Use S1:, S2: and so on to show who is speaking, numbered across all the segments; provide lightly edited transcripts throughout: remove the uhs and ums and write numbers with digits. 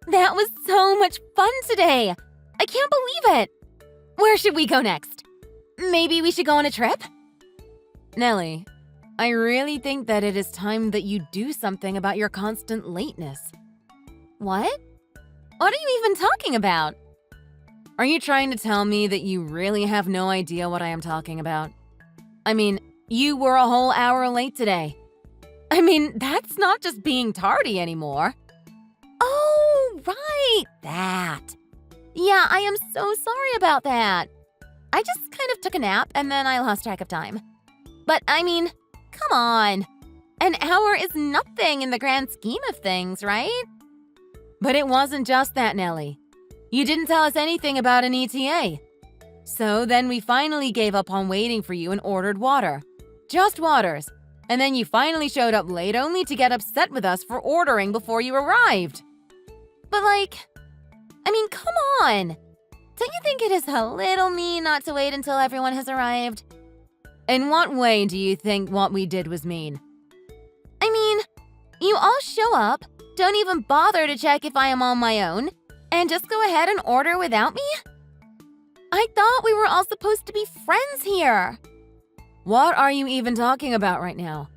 S1: That was so much fun today! I can't believe it! Where should we go next? Maybe we should go on a trip?
S2: Nellie, I really think that it is time that you do something about your constant lateness.
S1: What? What are you even talking about?
S2: Are you trying to tell me that you really have no idea what I am talking about? I mean, you were a whole hour late today.
S1: I mean, that's not just being tardy anymore. Oh, right, that. Yeah, I am so sorry about that. I just kind of took a nap and then I lost track of time. But I mean, come on. An hour is nothing in the grand scheme of things, right?
S2: But it wasn't just that, Nellie. You didn't tell us anything about an ETA. So then we finally gave up on waiting for you and ordered water. Just waters. And then you finally showed up late only to get upset with us for ordering before you arrived.
S1: But come on. Don't you think it is a little mean not to wait until everyone has arrived?
S2: In what way do you think what we did was mean?
S1: I mean, you all show up, don't even bother to check if I am on my own, and just go ahead and order without me? I thought we were all supposed to be friends here.
S2: What are you even talking about right now?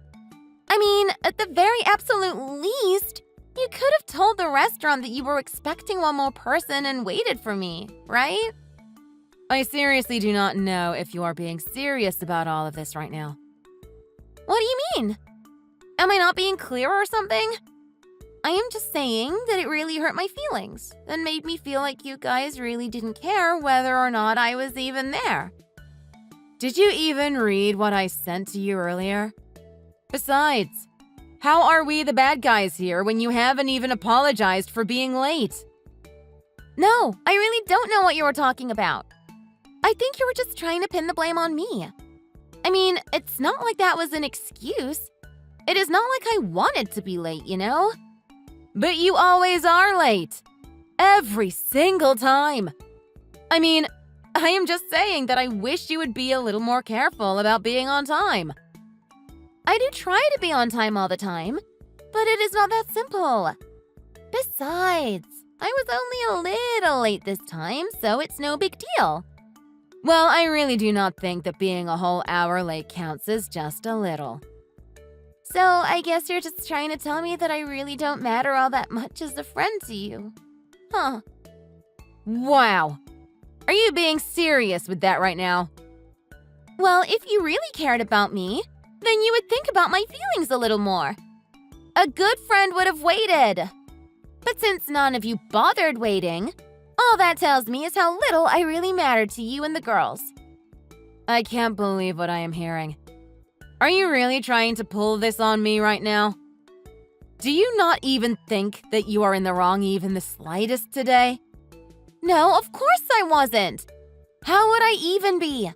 S1: I mean, at the very absolute least, you could have told the restaurant that you were expecting one more person and waited for me, right?
S2: I seriously do not know if you are being serious about all of this right now.
S1: What do you mean? Am I not being clear or something? I am just saying that it really hurt my feelings and made me feel like you guys really didn't care whether or not I was even there.
S2: Did you even read what I sent to you earlier? Besides, how are we the bad guys here when you haven't even apologized for being late?
S1: No, I really don't know what you were talking about. I think you were just trying to pin the blame on me. I mean, it's not like that was an excuse. It is not like I wanted to be late, you know?
S2: But you always are late. Every single time. I mean, I am just saying that I wish you would be a little more careful about being on time.
S1: I do try to be on time all the time, but it is not that simple. Besides, I was only a little late this time, so it's no big deal.
S2: Well, I really do not think that being a whole hour late counts as just a little.
S1: So I guess you're just trying to tell me that I really don't matter all that much as a friend to you. Huh.
S2: Wow. Are you being serious with that right now?
S1: Well, if you really cared about me, then you would think about my feelings a little more. A good friend would have waited. But since none of you bothered waiting, all that tells me is how little I really mattered to you and the girls.
S2: I can't believe what I am hearing. Are you really trying to pull this on me right now? Do you not even think that you are in the wrong even the slightest today?
S1: No, of course I wasn't. How would I even be?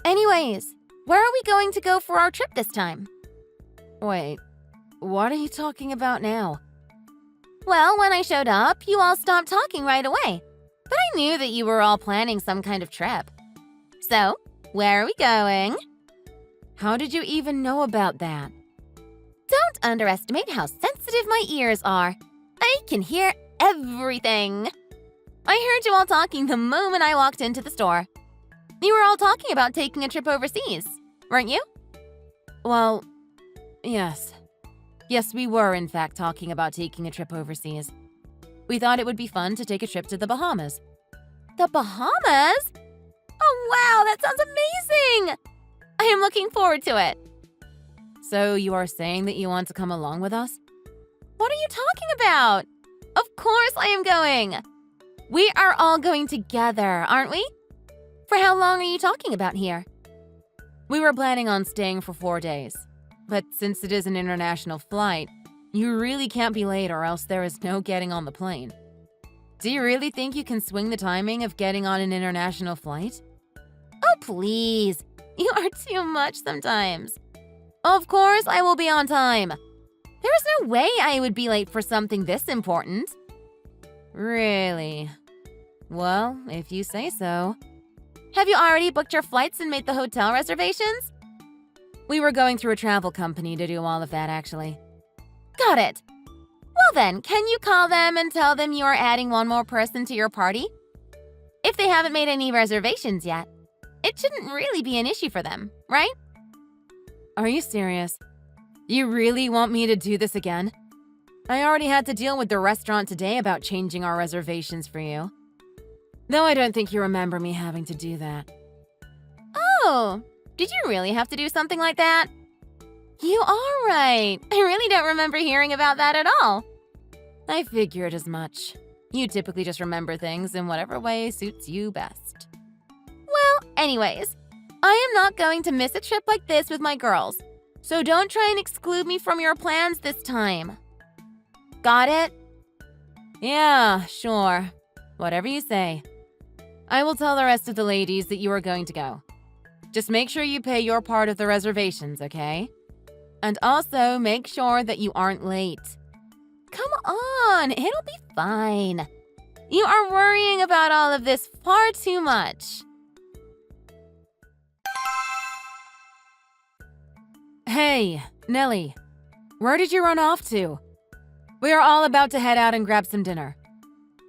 S1: Anyways, where are we going to go for our trip this time?
S2: Wait, what are you talking about now?
S1: Well, when I showed up, you all stopped talking right away. But I knew that you were all planning some kind of trip. So, where are we going?
S2: How did you even know about that?
S1: Don't underestimate how sensitive my ears are. I can hear everything. I heard you all talking the moment I walked into the store. You were all talking about taking a trip overseas, weren't you?
S2: Well, yes. Yes, we were in fact talking about taking a trip overseas. We thought it would be fun to take a trip to the Bahamas.
S1: The Bahamas? Oh wow, that sounds amazing! I am looking forward to it.
S2: So you are saying that you want to come along with us?
S1: What are you talking about? Of course I am going. We are all going together, aren't we? For how long are you talking about here?
S2: We were planning on staying for 4 days. But since it is an international flight, you really can't be late or else there is no getting on the plane. Do you really think you can swing the timing of getting on an international flight?
S1: Oh, please. You are too much sometimes. Of course I will be on time. There is no way I would be late for something this important.
S2: Really? Well, if you say so.
S1: Have you already booked your flights and made the hotel reservations?
S2: We were going through a travel company to do all of that, actually.
S1: Got it. Well then, can you call them and tell them you are adding one more person to your party? If they haven't made any reservations yet, it shouldn't really be an issue for them, right?
S2: Are you serious? You really want me to do this again? I already had to deal with the restaurant today about changing our reservations for you. Though I don't think you remember me having to do that.
S1: Oh, did you really have to do something like that? You are right. I really don't remember hearing about that at all.
S2: I figured as much. You typically just remember things in whatever way suits you best.
S1: Well, anyways, I am not going to miss a trip like this with my girls, so don't try and exclude me from your plans this time. Got it?
S2: Yeah, sure. Whatever you say. I will tell the rest of the ladies that you are going to go. Just make sure you pay your part of the reservations, okay? And also make sure that you aren't late.
S1: Come on, it'll be fine. You are worrying about all of this far too much.
S2: Hey, Nellie, where did you run off to? We are all about to head out and grab some dinner.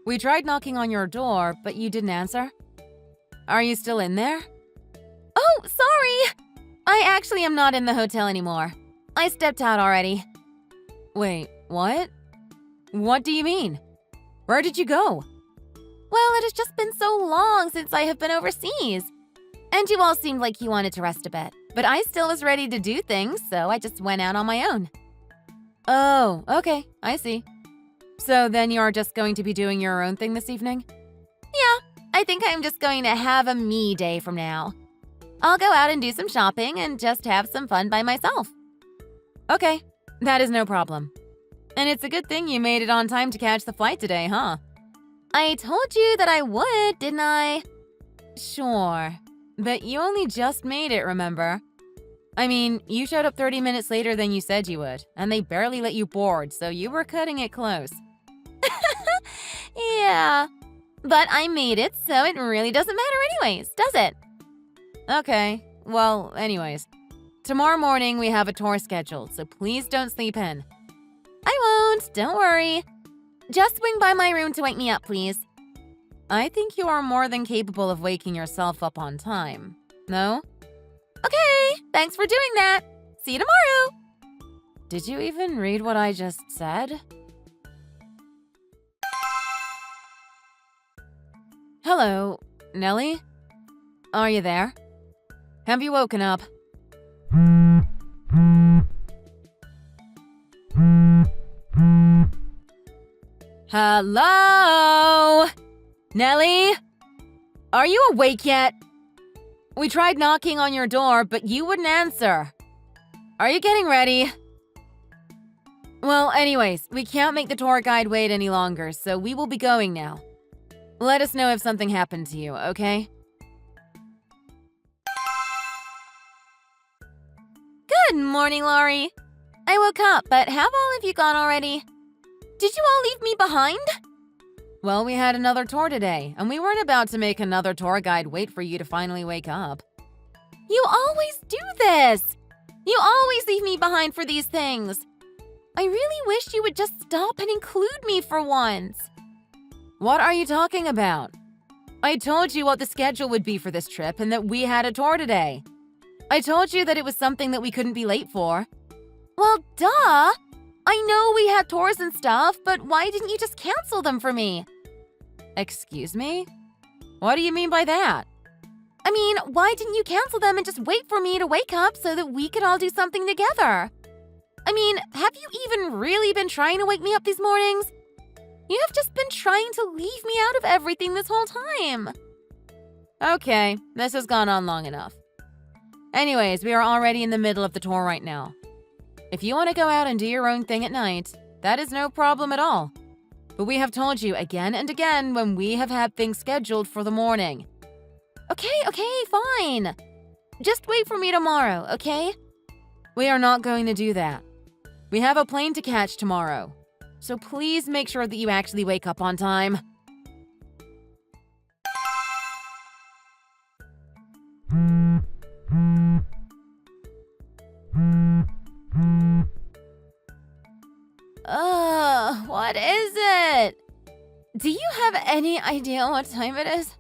S2: We tried knocking on your door, but you didn't answer. Are you still in there?
S1: Oh, sorry. I actually am not in the hotel anymore. I stepped out already.
S2: Wait, what? What do you mean? Where did you go?
S1: Well, it has just been so long since I have been overseas. And you all seemed like you wanted to rest a bit. But I still was ready to do things, so I just went out on my own.
S2: Oh, okay, I see. So then you are just going to be doing your own thing this evening?
S1: Yeah, I think I'm just going to have a me day from now. I'll go out and do some shopping and just have some fun by myself.
S2: Okay, that is no problem. And it's a good thing you made it on time to catch the flight today, huh?
S1: I told you that I would, didn't I?
S2: Sure, but you only just made it, remember? I mean, you showed up 30 minutes later than you said you would, and they barely let you board, so you were cutting it close.
S1: Yeah, but I made it, so it really doesn't matter anyways, does it?
S2: Okay, well, anyways. Tomorrow morning we have a tour scheduled, so please don't sleep in.
S1: I won't, don't worry. Just swing by my room to wake me up, please.
S2: I think you are more than capable of waking yourself up on time. No?
S1: Okay, thanks for doing that. See you tomorrow.
S2: Did you even read what I just said? Hello, Nellie? Are you there? Have you woken up? Hello? Nellie? Are you awake yet? We tried knocking on your door, but you wouldn't answer. Are you getting ready? Well, anyways, we can't make the tour guide wait any longer, so we will be going now. Let us know if something happened to you, okay?
S1: Good morning, Laurie. I woke up, but have all of you gone already? Did you all leave me behind?
S2: Well, we had another tour today, and we weren't about to make another tour guide wait for you to finally wake up.
S1: You always do this! You always leave me behind for these things. I really wish you would just stop and include me for once.
S2: What are you talking about? I told you what the schedule would be for this trip and that we had a tour today. I told you that it was something that we couldn't be late for.
S1: Well, duh! I know we had tours and stuff, but why didn't you just cancel them for me?
S2: Excuse me? What do you mean by that?
S1: I mean, why didn't you cancel them and just wait for me to wake up so that we could all do something together? I mean, have you even really been trying to wake me up these mornings? You have just been trying to leave me out of everything this whole time.
S2: Okay, this has gone on long enough. Anyways, we are already in the middle of the tour right now. If you want to go out and do your own thing at night, that is no problem at all. But we have told you again and again when we have had things scheduled for the morning.
S1: Okay, fine. Just wait for me tomorrow, okay?
S2: We are not going to do that. We have a plane to catch tomorrow. So please make sure that you actually wake up on time.
S1: What is it? Do you have any idea what time it is?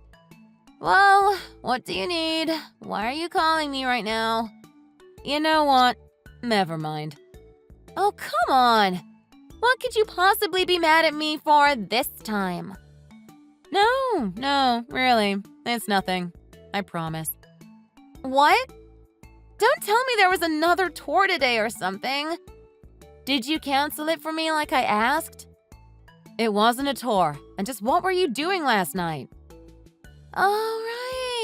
S1: Well, what do you need? Why are you calling me right now?
S2: You know what? Never mind.
S1: Oh, come on. What could you possibly be mad at me for this time?
S2: No, really. It's nothing. I promise.
S1: What? Don't tell me there was another tour today or something. Did you cancel it for me like I asked?
S2: It wasn't a tour. And just what were you doing last night?
S1: Oh,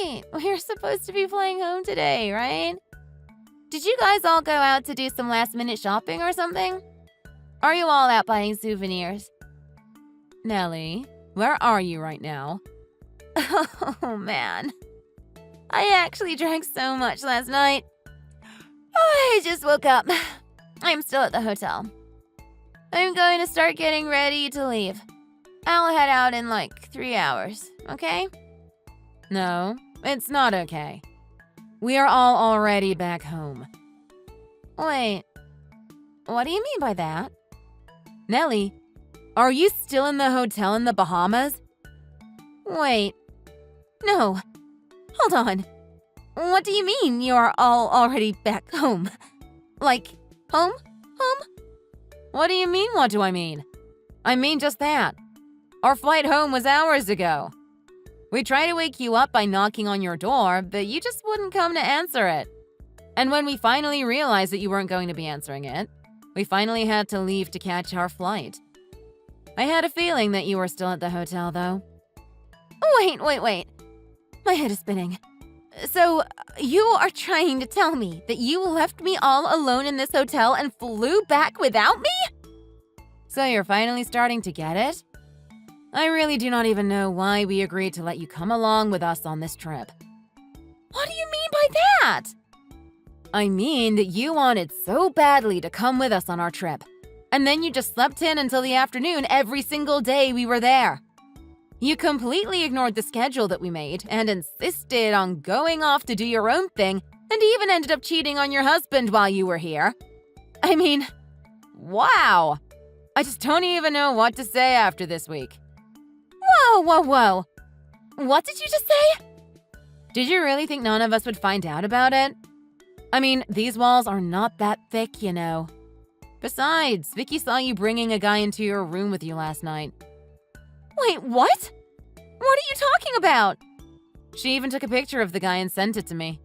S1: right. We're supposed to be flying home today, right? Did you guys all go out to do some last-minute shopping or something? Are you all out buying souvenirs?
S2: Nellie, where are you right now?
S1: Oh, man. I actually drank so much last night. I just woke up. I'm still at the hotel. I'm going to start getting ready to leave. I'll head out in like 3 hours, okay?
S2: No, it's not okay. We are all already back home.
S1: Wait, what do you mean by that?
S2: Nellie, are you still in the hotel in the Bahamas?
S1: Wait, no. Hold on. What do you mean you're all already back home? Like, home? Home?
S2: What do you mean, what do I mean? I mean just that. Our flight home was hours ago. We tried to wake you up by knocking on your door, but you just wouldn't come to answer it. And when we finally realized that you weren't going to be answering it, we finally had to leave to catch our flight. I had a feeling that you were still at the hotel, though.
S1: Wait. My head is spinning. So, you are trying to tell me that you left me all alone in this hotel and flew back without me?
S2: So you're finally starting to get it? I really do not even know why we agreed to let you come along with us on this trip.
S1: What do you mean by that?
S2: I mean that you wanted so badly to come with us on our trip, and then you just slept in until the afternoon every single day we were there. You completely ignored the schedule that we made and insisted on going off to do your own thing, and even ended up cheating on your husband while you were here. I mean, wow! I just don't even know what to say after this week.
S1: Whoa. What did you just say?
S2: Did you really think none of us would find out about it? I mean, these walls are not that thick, you know. Besides, Vicky saw you bringing a guy into your room with you last night.
S1: Wait, what? What are you talking about?
S2: She even took a picture of the guy and sent it to me.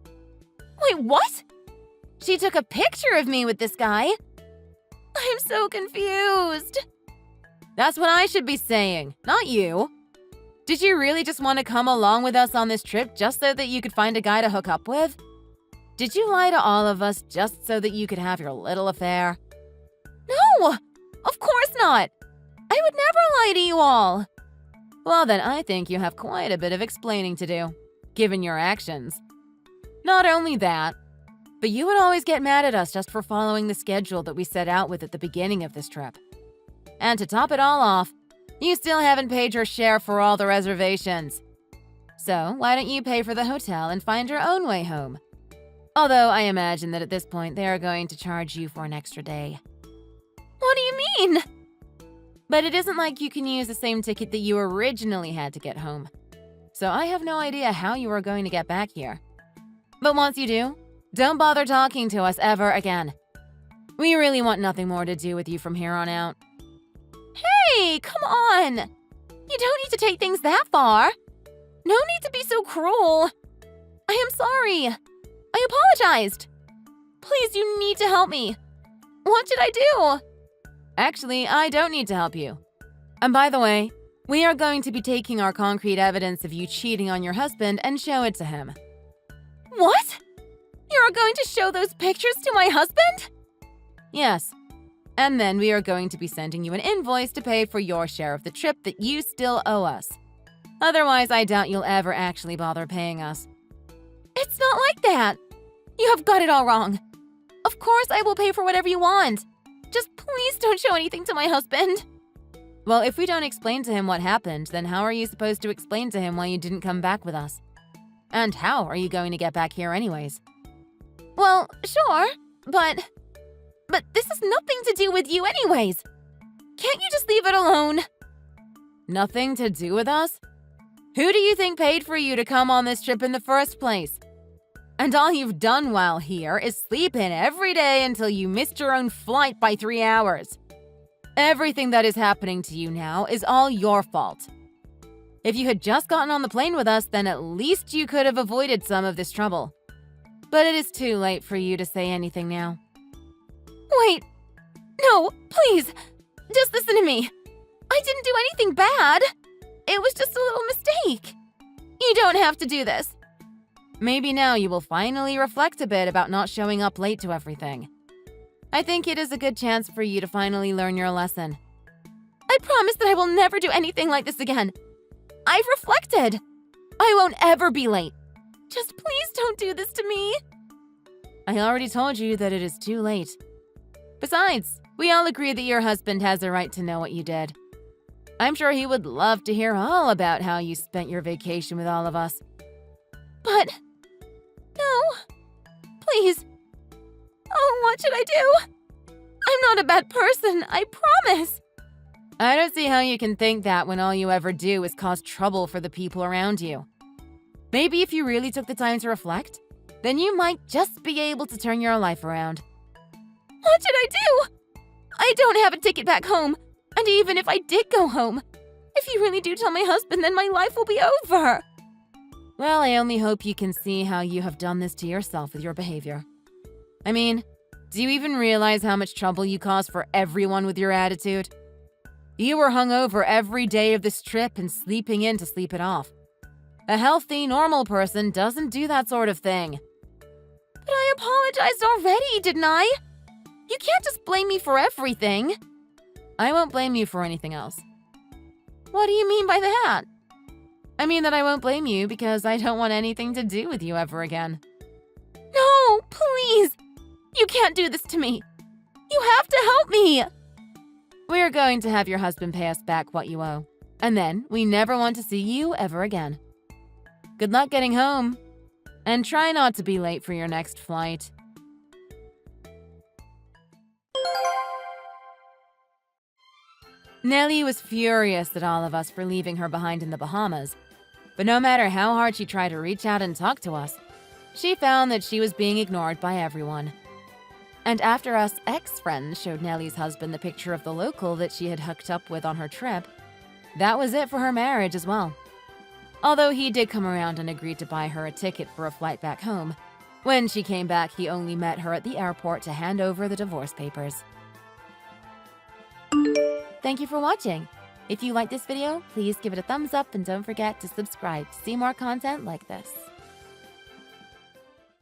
S1: Wait, what? She took a picture of me with this guy? I'm so confused.
S2: That's what I should be saying, not you. Did you really just want to come along with us on this trip just so that you could find a guy to hook up with? Did you lie to all of us just so that you could have your little affair?
S1: No, of course not. I would never lie to you all.
S2: Well, then I think you have quite a bit of explaining to do, given your actions. Not only that, but you would always get mad at us just for following the schedule that we set out with at the beginning of this trip. And to top it all off, you still haven't paid your share for all the reservations. So why don't you pay for the hotel and find your own way home? Although I imagine that at this point they are going to charge you for an extra day.
S1: What do you mean?
S2: But it isn't like you can use the same ticket that you originally had to get home. So I have no idea how you are going to get back here. But once you do, don't bother talking to us ever again. We really want nothing more to do with you from here on out.
S1: Hey, come on! You don't need to take things that far. No need to be so cruel. I am sorry. I apologized. Please, you need to help me. What should I do?
S2: Actually, I don't need to help you. And by the way, we are going to be taking our concrete evidence of you cheating on your husband and show it to him.
S1: What? You're going to show those pictures to my husband?
S2: Yes. And then we are going to be sending you an invoice to pay for your share of the trip that you still owe us. Otherwise, I doubt you'll ever actually bother paying us.
S1: It's not like that. You have got it all wrong. Of course I will pay for whatever you want. Just please don't show anything to my husband.
S2: Well, if we don't explain to him what happened, then how are you supposed to explain to him why you didn't come back with us? And how are you going to get back here anyways?
S1: Well, sure, but this has nothing to do with you anyways. Can't you just leave it alone?
S2: Nothing to do with us? Who do you think paid for you to come on this trip in the first place? And all you've done while here is sleep in every day until you missed your own flight by 3 hours. Everything that is happening to you now is all your fault. If you had just gotten on the plane with us, then at least you could have avoided some of this trouble. But it is too late for you to say anything now.
S1: Wait. No, please. Just listen to me. I didn't do anything bad. It was just a little mistake. You don't have to do this.
S2: Maybe now you will finally reflect a bit about not showing up late to everything. I think it is a good chance for you to finally learn your lesson.
S1: I promise that I will never do anything like this again. I've reflected. I won't ever be late. Just please don't do this to me.
S2: I already told you that it is too late. Besides, we all agree that your husband has a right to know what you did. I'm sure he would love to hear all about how you spent your vacation with all of us.
S1: But... no. Please. Oh, what should I do? I'm not a bad person, I promise.
S2: I don't see how you can think that when all you ever do is cause trouble for the people around you. Maybe if you really took the time to reflect, then you might just be able to turn your life around.
S1: What should I do? I don't have a ticket back home. And even if I did go home, if you really do tell my husband, then my life will be over.
S2: Well, I only hope you can see how you have done this to yourself with your behavior. I mean, do you even realize how much trouble you cause for everyone with your attitude? You were hungover every day of this trip and sleeping in to sleep it off. A healthy, normal person doesn't do that sort of thing.
S1: But I apologized already, didn't I? You can't just blame me for everything.
S2: I won't blame you for anything else.
S1: What do you mean by that?
S2: I mean that I won't blame you because I don't want anything to do with you ever again.
S1: No, please. You can't do this to me. You have to help me.
S2: We're going to have your husband pay us back what you owe. And then we never want to see you ever again. Good luck getting home. And try not to be late for your next flight. Nellie was furious at all of us for leaving her behind in the Bahamas. But no matter how hard she tried to reach out and talk to us, she found that she was being ignored by everyone. And after us ex-friends showed Nellie's husband the picture of the local that she had hooked up with on her trip, that was it for her marriage as well. Although he did come around and agreed to buy her a ticket for a flight back home, when she came back, he only met her at the airport to hand over the divorce papers. Thank you for watching. If you liked this video, please give it a thumbs up and don't forget to subscribe to see more content like this.